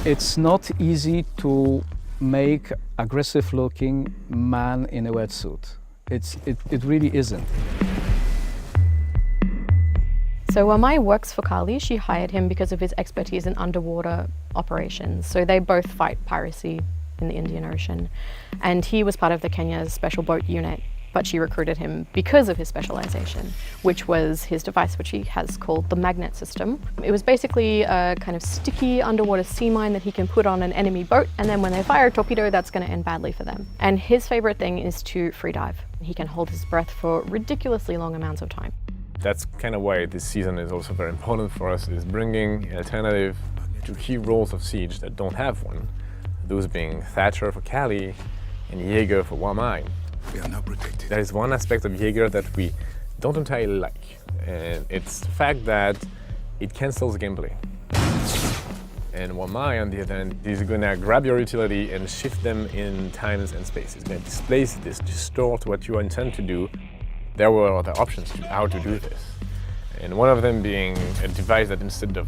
It's not easy to make aggressive-looking man in a wetsuit. It really isn't. So while Mai works for Kali, she hired him because of his expertise in underwater operations. So they both fight piracy in the Indian Ocean. And he was part of the Kenya's special boat unit, but she recruited him because of his specialization, which was his device, which he has called the magnet system. It was basically a kind of sticky underwater sea mine that he can put on an enemy boat, and then when they fire a torpedo, that's going to end badly for them. And his favorite thing is to free dive. He can hold his breath for ridiculously long amounts of time. That's kind of why this season is also very important for us, is bringing an alternative to key roles of Siege that don't have one. Those being Thatcher for Kali and Jaeger for Wamai. We are now protected. There is one aspect of Jaeger that we don't entirely like, and it's the fact that it cancels gameplay. And Wamai, on the other hand, is gonna grab your utility and shift them in times and space. It's gonna displace this, distort what you intend to do. There were other options to how to do this. And one of them being a device that instead of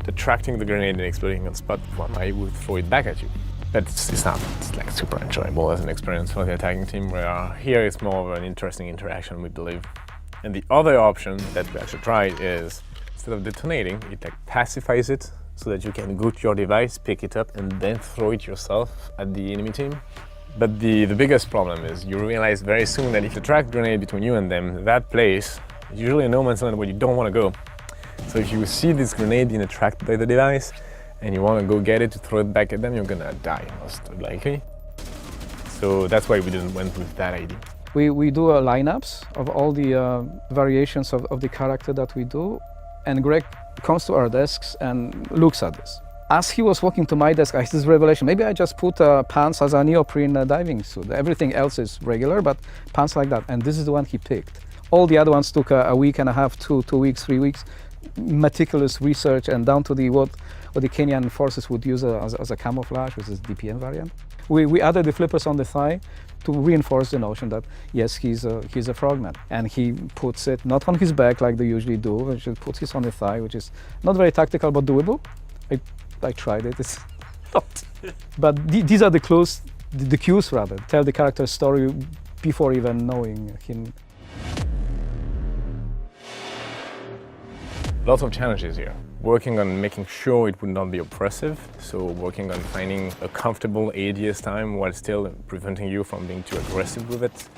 attracting the grenade and exploding on spot, Wamai would throw it back at you. But it's not like super enjoyable as an experience for the attacking team, where here it's more of an interesting interaction, we believe. And the other option that we actually tried is, instead of detonating, it like pacifies it so that you can go to your device, pick it up, and then throw it yourself at the enemy team. But the biggest problem is you realize very soon that if you track a grenade between you and them, that place is usually a no man's land where you don't want to go. So if you see this grenade being attracted by the device, and you want to go get it to throw it back at them, you're gonna die most likely. So that's why we didn't went with that idea. We do lineups of all the variations of the character that we do, and Greg comes to our desks and looks at this. As he was walking to my desk, I had this revelation. Maybe I just put pants as a neoprene diving suit. Everything else is regular, but pants like that. And this is the one he picked. All the other ones took a week and a half, 2 weeks, 3 weeks, meticulous research, and down to what the Kenyan forces would use as a camouflage, which is DPM variant. We added the flippers on the thigh to reinforce the notion that yes, he's a frogman, and he puts it not on his back like they usually do, which is puts it on the thigh, which is not very tactical but doable. I tried it. It's not. But these are the clues, the cues rather. Tell the character's story before even knowing him. Lots of challenges here. Working on making sure it would not be oppressive, so working on finding a comfortable ADS time while still preventing you from being too aggressive with it.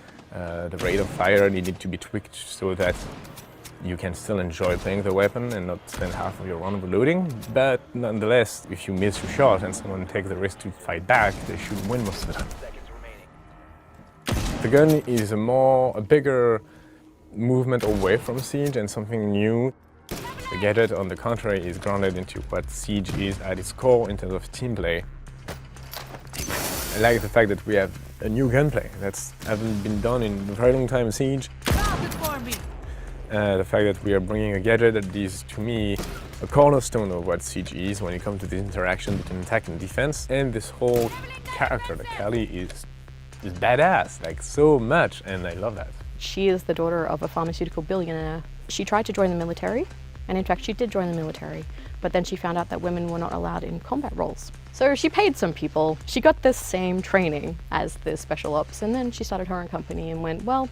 The rate of fire needed to be tweaked so that you can still enjoy playing the weapon and not spend half of your round reloading, but nonetheless, if you miss your shot and someone takes the risk to fight back, they should win most of the time. The gun is a bigger movement away from Siege and something new. The gadget, on the contrary, is grounded into what Siege is at its core in terms of team play. I like the fact that we have a new gunplay that hasn't been done in a very long time in Siege. The fact that we are bringing a gadget that is, to me, a cornerstone of what Siege is when it comes to this interaction between attack and defense. And this whole character, the Kali, is badass, like so much, and I love that. She is the daughter of a pharmaceutical billionaire. She tried to join the military, and in fact she did join the military, but then she found out that women were not allowed in combat roles. So she paid some people. She got this same training as the special ops, and then she started her own company and went, well,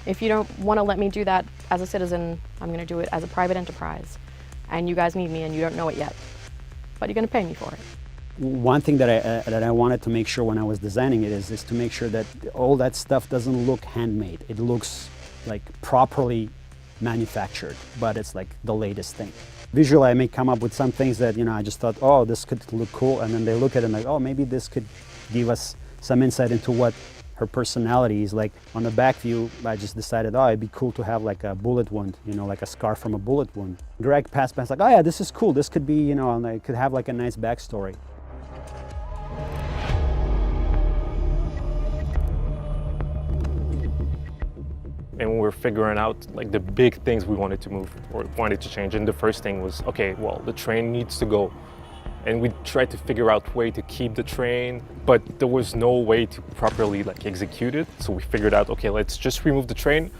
if you don't want to let me do that as a citizen, I'm going to do it as a private enterprise. And you guys need me and you don't know it yet, but you're going to pay me for it. One thing that I wanted to make sure when I was designing it is to make sure that all that stuff doesn't look handmade. It looks like properly manufactured, but it's like the latest thing. Visually, I may come up with some things that, I just thought, oh, this could look cool. And then they look at it and like, oh, maybe this could give us some insight into what her personality is. Like on the back view, I just decided, oh, it'd be cool to have like a bullet wound, like a scar from a bullet wound. Greg passed like, oh yeah, this is cool. This could be, and it could have like a nice backstory. And when we were figuring out like the big things we wanted to move or wanted to change, and the first thing was, okay, well, the train needs to go. And we tried to figure out a way to keep the train, but there was no way to properly like execute it. So we figured out, okay, let's just remove the train,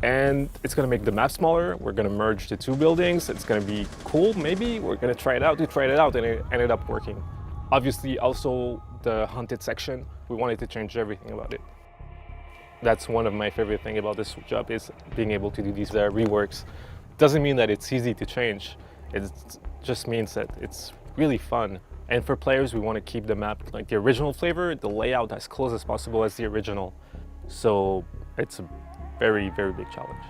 And it's going to make the map smaller. We're going to merge the two buildings. It's going to be cool, maybe. We're going to try it out. We tried it out and it ended up working. Obviously, also the hunted section, we wanted to change everything about it. That's one of my favorite things about this job is being able to do these reworks. Doesn't mean that it's easy to change. It just means that it's really fun. And for players, we want to keep the map like the original flavor, the layout as close as possible as the original. So it's a very, very big challenge.